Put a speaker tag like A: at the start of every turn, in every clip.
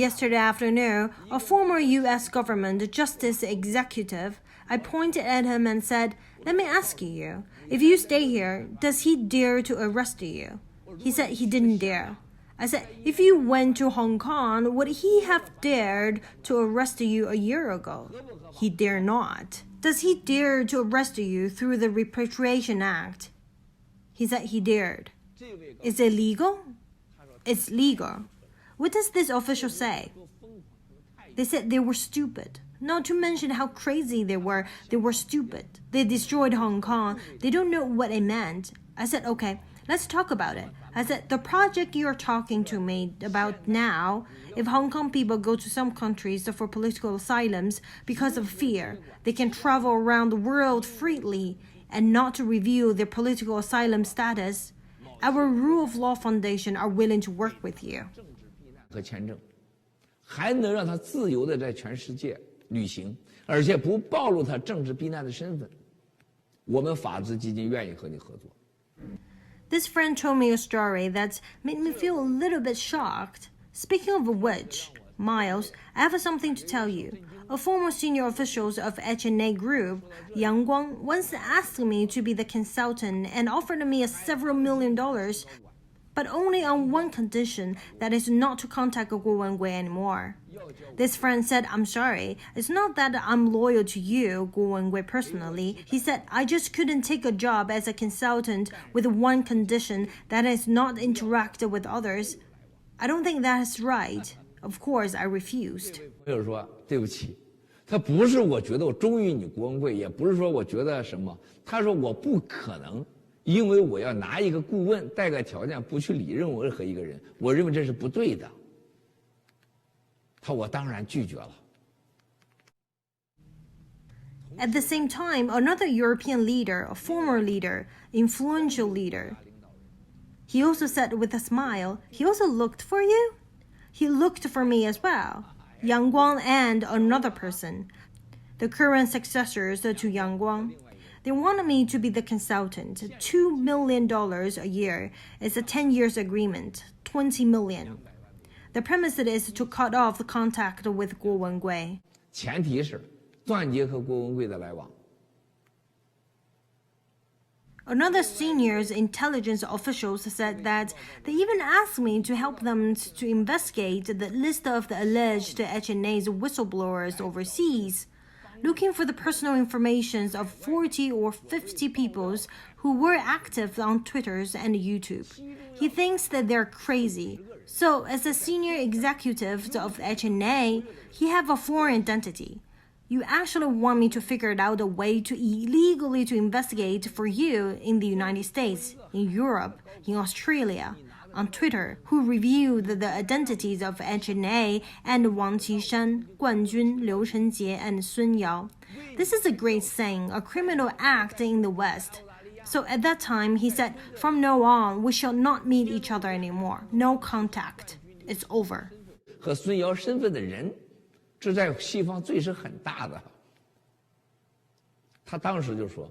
A: yesterday afternoon, a former U.S. government justice executive, I pointed at him and said, "Let me ask you, if you stay here, does he dare to arrest you?" He said he didn't dare. I said, if you went to Hong Kong, would he have dared to arrest you a year ago? He dare not. Does he dare to arrest you through the Repatriation Act? He said he dared. Is it legal? It's legal. What does this official say? They said they were stupid. Not to mention how crazy they were. They were stupid. They destroyed Hong Kong. They don't know what it meant. I said, okay, let's talk about it. I said, the project you're talking to me about now, if Hong Kong people go to some countries for political asylums because of fear, they can travel around the world freely and not to reveal their political asylum status, our Rule of Law Foundation are willing to work with you.
B: 和签证，还能让他自由地在全世界旅行，而且不暴露他政治避难的身份。我们法治基金愿意和你合作。
A: This friend told me a story that made me feel a little bit shocked. Speaking of which, Miles, I have something to tell you. A former senior official of HNA group, Jiang, once asked me to be the consultant and offered me several $million, but only on one condition, that is not to contact Guo Wengui anymore. This friend said, I'm sorry, it's not that I'm loyal to you, Guo Wengui, personally. He said, I just couldn't take a job as a consultant with one condition, that is not interact with others. I don't think that is right. Of course, I refused.
B: 朋友说，对不起，他不是我觉得我忠于你郭文贵，也不是说我觉得什么，他说我不可能。 因为我要拿一个顾问带个条件不去理任任何一个人，我认为这是不对的。我当然拒绝了。
A: At the same time, another European leader, a former leader, influential leader, he also said with a smile, he also looked for you? He looked for me as well. Yang Guang and another person, the current successors to Yang Guang. They wanted me to be the consultant. $2 million a year is a 10 years agreement, $20 million. The premise is to cut off the contact with Guo Wengui.
B: 前提是断绝和郭文贵的来往。
A: Another senior intelligence officials said that they even asked me to help them to investigate the list of the alleged HNA's whistleblowers overseas, looking for the personal information of 40 or 50 people who were active on Twitter and YouTube. He thinks that they're crazy. So, as a senior executive of HNA, he have a foreign identity. You actually want me to figure out a way to illegally to investigate for you in the United States, in Europe, in Australia, on Twitter, who revealed the identities of HNA and Wang Qishan, Guan Jun, Liu Chenjie, and Sun Yao. This is a great thing, a criminal act in the West. So at that time, he said, from now on, we shall not meet each other anymore. No contact. It's over.
B: 和孙瑶身份的人，这在西方罪是很大的。他当时就说，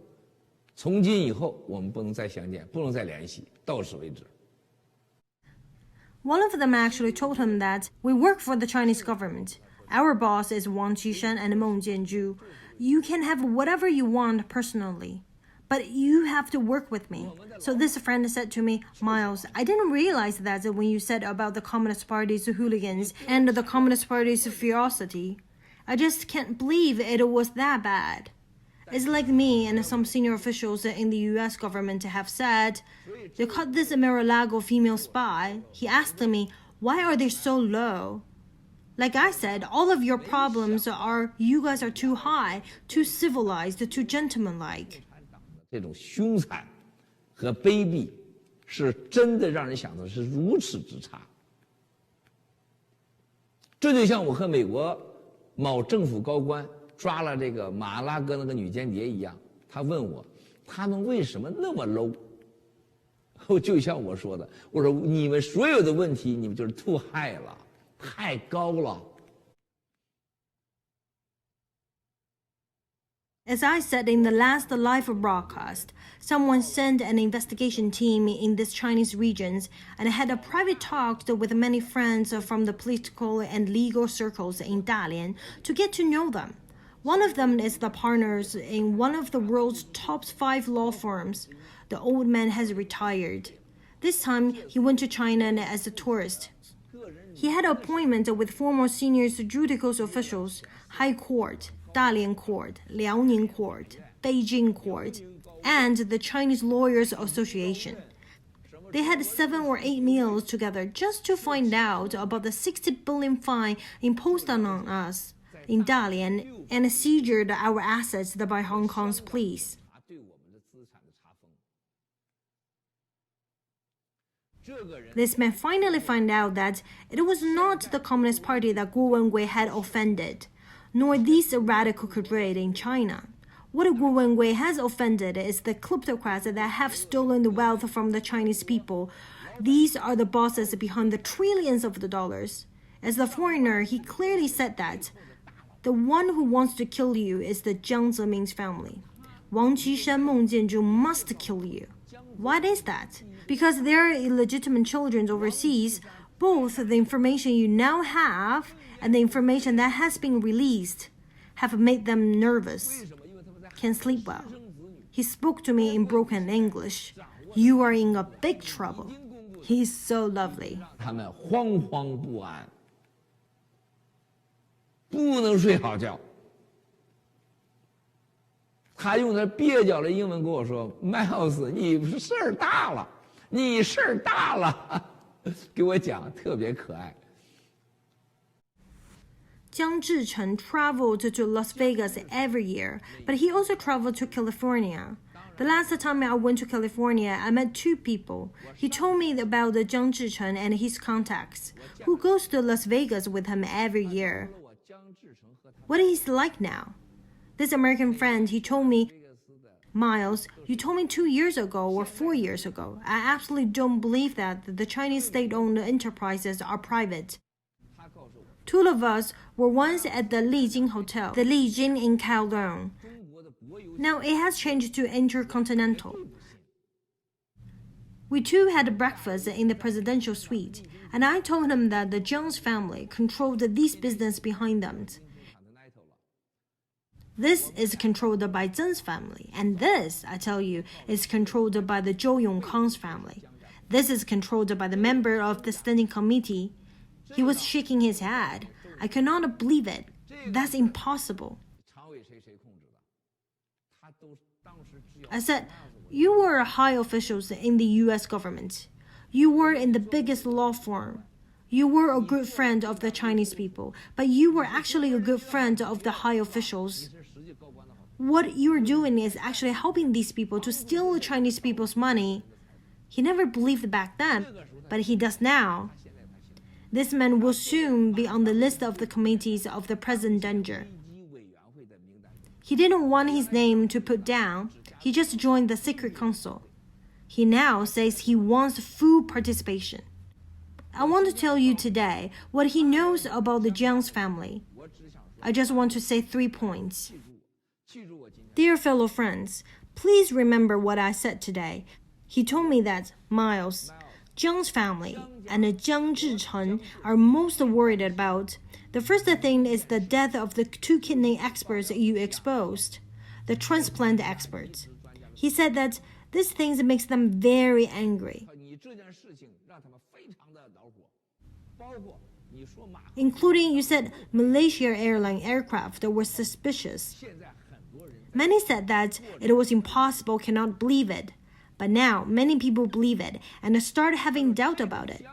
B: 从今以后我们不能再相见，不能再联系，到此为止。
A: One of them actually told him that we work for the Chinese government. Our boss is Wang Qishan and Meng Jianzhu. You can have whatever you want personally, but you have to work with me. So this friend said to me, Miles, I didn't realize that when you said about the Communist Party's hooligans and the Communist Party's ferocity. I just can't believe it was that bad. It's like me and some senior officials in the U.S. government have said, they caught this Mar-a-Lago female spy. He asked me, why are they so low? Like I said, all of your problems are, you guys are too high, too civilized, too gentlemanlike.
B: 这种凶残和卑鄙，是真的让人想到是如此之差。这就像我和美国某政府高官 抓了这个马拉哥那个女间谍一样，他问我，他们为什么那么 low？ 就像我说的，我说你们所有的问题，你们就是 too high 了，太高了。
A: As I said in the last live broadcast, someone sent an investigation team in these Chinese regions and had a private talk with many friends from the political and legal circles in Dalian to get to know them. One of them is the partners in one of the world's top 5 law firms. The old man has retired. This time, he went to China as a tourist. He had an appointment with former senior judicial officials, High Court, Dalian Court, Liaoning Court, Beijing Court, and the Chinese Lawyers Association. They had 7 or 8 meals together just to find out about the 60 billion fine imposed on us in Dalian and seized our assets by Hong Kong's police. This man finally found out that it was not the Communist Party that Guo Wengui had offended, nor these radical cadres in China. What Guo Wengui has offended is the kleptocrats that have stolen the wealth from the Chinese people. These are the bosses behind the trillions of the dollars. As a foreigner, he clearly said that the one who wants to kill you is the Jiang Zeming's family. Wang Qishan, Meng Jianzhu must kill you. What is that? Because there are illegitimate children overseas, both the information you now have and the information that has been released have made them nervous, can't sleep well. He spoke to me in broken English. You are in a big trouble. He's so lovely.
B: 他们惶惶不安，不能睡好觉。他用那蹩脚的英文跟我说 ：“Miles， 你事儿大了，你事儿大了。”给我讲，特别可爱。
A: Jiang Zhicheng traveled to Las Vegas every year, but he also traveled to California. The last time I went to California, I met 2 people. He told me about the Jiang Zhicheng and his contacts, who goes to Las Vegas with him every year. What is he like now? This American friend, he told me, Miles, you told me 2 years ago or 4 years ago. I absolutely don't believe that the Chinese state-owned enterprises are private. 2 of us were once at the Lijing Hotel, the Lijing in Kowloon. Now it has changed to Intercontinental. We 2 had breakfast in the presidential suite, and I told him that the Jiang's family controlled this business behind them. This is controlled by Zheng's family, and this, I tell you, is controlled by the Zhou Yongkang's family. This is controlled by the member of the standing committee. He was shaking his head. I cannot believe it. That's impossible. I said, you were high officials in the U.S. government. You were in the biggest law firm. You were a good friend of the Chinese people, but you were actually a good friend of the high officials. What you're doing is actually helping these people to steal the Chinese people's money. He never believed back then, but he does now. This man will soon be on the list of the committees of the present danger. He didn't want his name to put down. He just joined the secret council. He now says he wants full participation. I want to tell you today what he knows about the Jiang's family. I just want to say 3 points. Dear fellow friends, please remember what I said today. He told me that, Miles, Jiang's family and Jiang Zhicheng are most worried about. The first thing is the death of the 2 kidney experts you exposed, the transplant experts. He said that these things makes them very angry. Including, you said, Malaysia Airline aircraft were suspicious. Many said that it was impossible, cannot believe it. But now, many people believe it and start having doubt about it.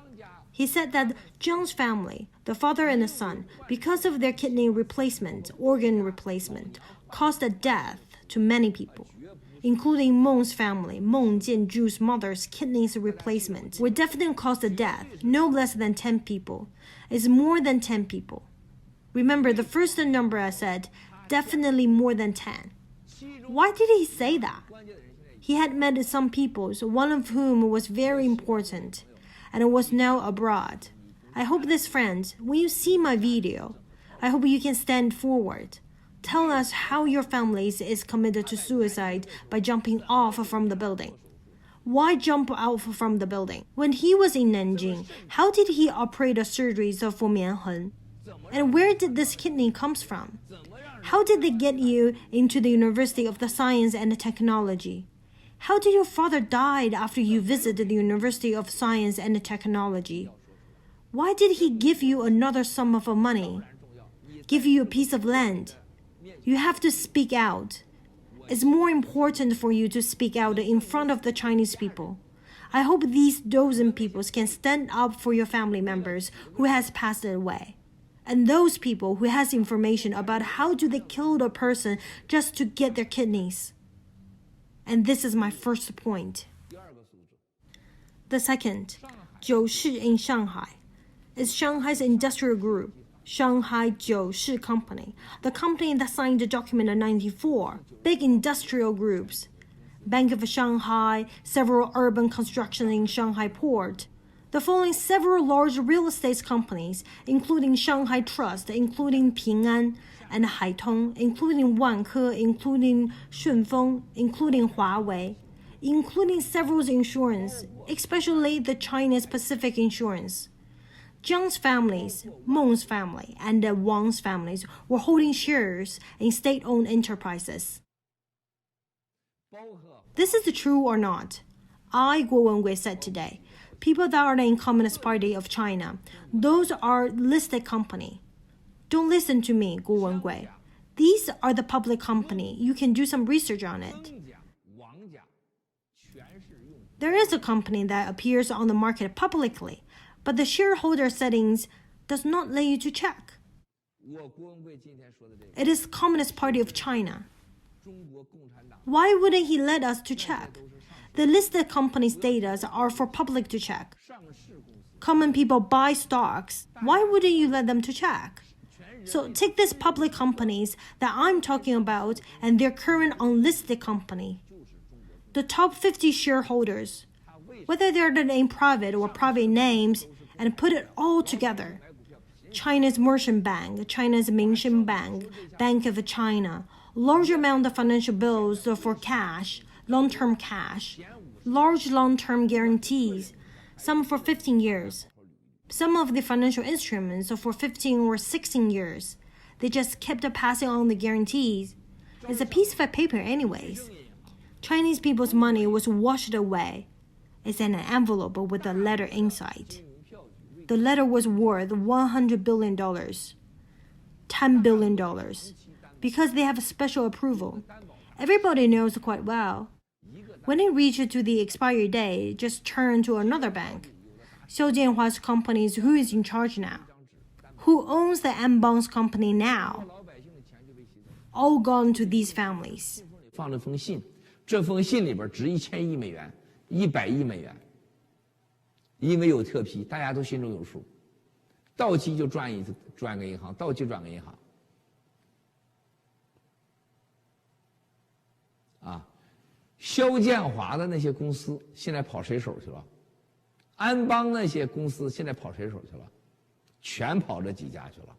A: He said that Jiang's family, the father and the son, because of their kidney replacement, organ replacement, caused a death to many people, including Meng's family. Meng Jianzhu's mother's kidneys replacement would definitely cause a death, no less than 10 people. It's more than 10 people. Remember, the first number I said, definitely more than 10. Why did he say that? He had met some people, one of whom was very important, and was now abroad. I hope this friend, when you see my video, I hope you can stand forward. Tell us how your family is committed to suicide by jumping off from the building. Why jump out from the building? When he was in Nanjing, how did he operate a surgery for Mianheng? And where did this kidney comes from? How did they get you into the University of the Science and the Technology? How did your father die after you visited the University of Science and the Technology? Why did he give you another sum of money? Give you a piece of land? You have to speak out. It's more important for you to speak out in front of the Chinese people. I hope these dozen people can stand up for your family members who has passed away. And those people who has information about how do they kill a person just to get their kidneys. And this is my first point. The second, 九市 in Shanghai, is Shanghai's industrial group, Shanghai 九市 Company, the company that signed the document in 1994. Big industrial groups, Bank of Shanghai, several urban constructions in Shanghai port. The following several large real estate companies, including Shanghai Trust, including Ping An and Haitong, including Wanke, including Shunfeng, including Huawei, including several insurance, especially the Chinese Pacific Insurance. Jiang's families, Meng's family, and Wang's families were holding shares in state-owned enterprises. This is true or not? I, Guo Wengui, said today, people that are in Communist Party of China, those are listed company. Don't listen to me, Guo Wengui. These are the public company. You can do some research on it. There is a company that appears on the market publicly, but the shareholder settings does not let you to check. It is Communist Party of China. Why wouldn't he let us to check? The listed companies' data are for public to check. Common people buy stocks. Why wouldn't you let them to check? So take these public companies that I'm talking about and their current unlisted company. The top 50 shareholders, whether they're in private or private names, and put it all together. China's Merchant Bank, China's Minsheng Bank, Bank of China, large amount of financial bills for cash, long-term cash, large long-term guarantees, some for 15 years. Some of the financial instruments are for 15 or 16 years. They just kept passing on the guarantees. It's a piece of paper anyways. Chinese people's money was washed away. It's in an envelope with a letter inside. The letter was worth $100 billion, $10 billion, because they have a special approval. Everybody knows quite well. When it reached to the expiry day, just turn to another bank. Xiao Jianhua's company is who is in charge now. Who owns the M-Bonds company now? All gone to these families.
B: 放了封信，这封信里边值1000亿美元，100亿美元。因为有特批，大家都心中有数，到期就转个银行，到期转个银行。啊，肖建华的那些公司现在跑谁手去了？安邦那些公司现在跑谁手去了？全跑这几家去了。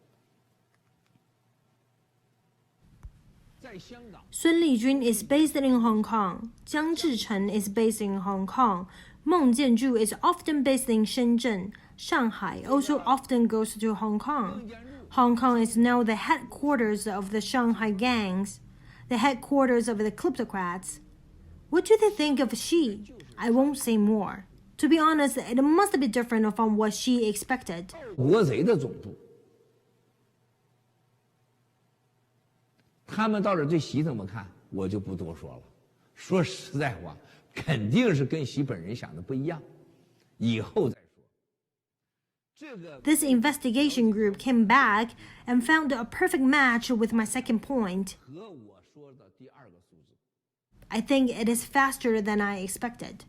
A: Sun Lijun is based in Hong Kong. Jiang Zhicheng is based in Hong Kong. Meng Jianzhu is often based in Shenzhen. Shanghai also often goes to Hong Kong. Hong Kong is now the headquarters of the Shanghai gangs, the headquarters of the kleptocrats. What do they think of Xi? I won't say more. To be honest, it must be different from what Xi expected.
B: 国贼的总部，他们到底对习怎么看，我就不多说了。说实在话，肯定是跟习本人想的不一样，以后再说。
A: This investigation group came back and found a perfect match with my second point. I think it is faster than I expected.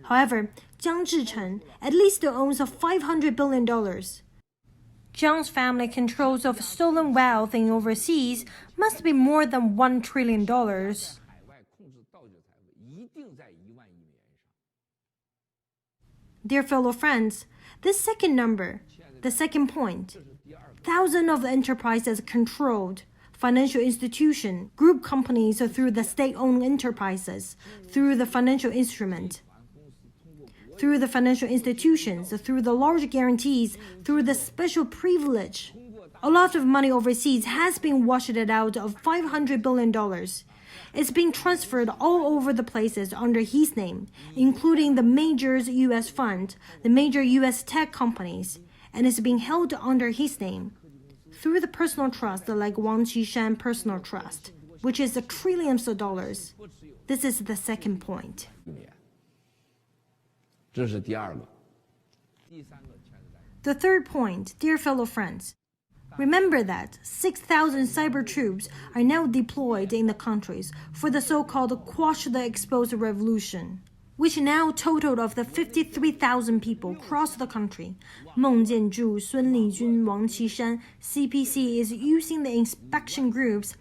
A: However, Jiang Zhicheng at least owns $500 billion. Jiang's family controls of stolen wealth in overseas must be more than $1 trillion. Dear fellow friends, this second number, the second point, thousands of enterprises controlled, financial institution, group companies through the state-owned enterprises, through the financial instrument, through the financial institutions, through the large guarantees, through the special privilege. A lot of money overseas has been washed out of $500 billion. It's being transferred all over the places under his name, including the major U.S. fund, the major U.S. tech companies, and it's being held under his name through the personal trust like Wang Qishan Personal Trust, which is the trillions of dollars. This is the second point.
B: 这是第二个。
A: The third point, dear fellow friends, remember that 6,000 cyber troops are now deployed in the countries for the so-called Quash the Exposed Revolution, which now totaled of the 53,000 people across the country. Meng Jianzhu, Sun Lijun, Wang Qishan, CPC is using the inspection groups,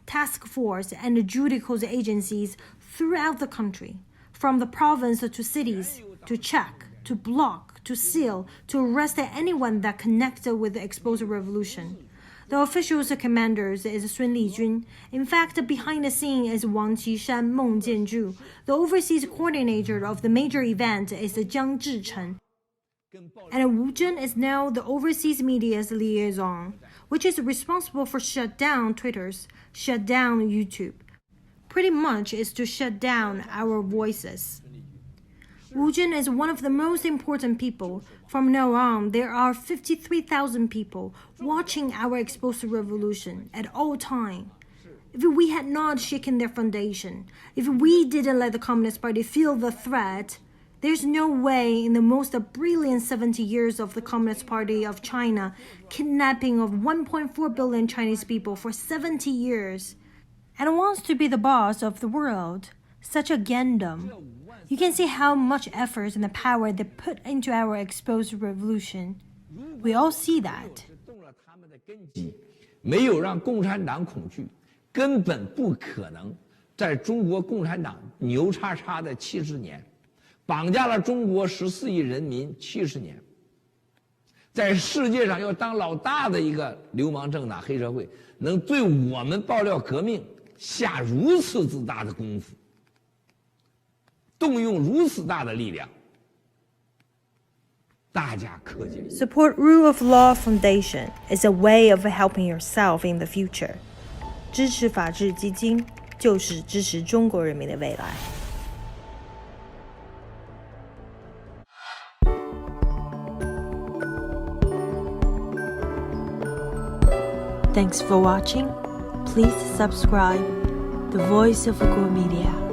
A: task force, and judicial agencies throughout the country, from the province to cities, to check, to block, to seal, to arrest anyone that connected with the exposed revolution. The official commanders is Sun Lijun. In fact, behind the scene is Wang Qishan, Meng Jianzhu. The overseas coordinator of the major event is Jiang Zhichen. And Wu Zhen is now the overseas media's liaison, which is responsible for shut down Twitters, shut down YouTube. Pretty much is to shut down our voices. Wu Zhen is one of the most important people. From now on, there are 53,000 people watching our exposed revolution at all times. If we had not shaken their foundation, if we didn't let the Communist Party feel the threat, there's no way in the most brilliant 70 years of the Communist Party of China, kidnapping of 1.4 billion Chinese people for 70 years, and wants to be the boss of the world. Such a gandom. You can see how much effort and the power they put into our exposed revolution. We all see that.
B: 没有让共产党恐惧，根本不可能在中国共产党牛叉叉的70年，绑架了中国14亿人民70年，在世界上要当老大的一个流氓政党黑社会，能对我们爆料革命下如此之大的功夫。 动用如此大的力量，大家可见。
A: Support Rule of Law Foundation is a way of helping yourself in the future. 支持法治基金就是支持中国人民的未来。Thanks for watching. Please subscribe. The Voice of Go Media.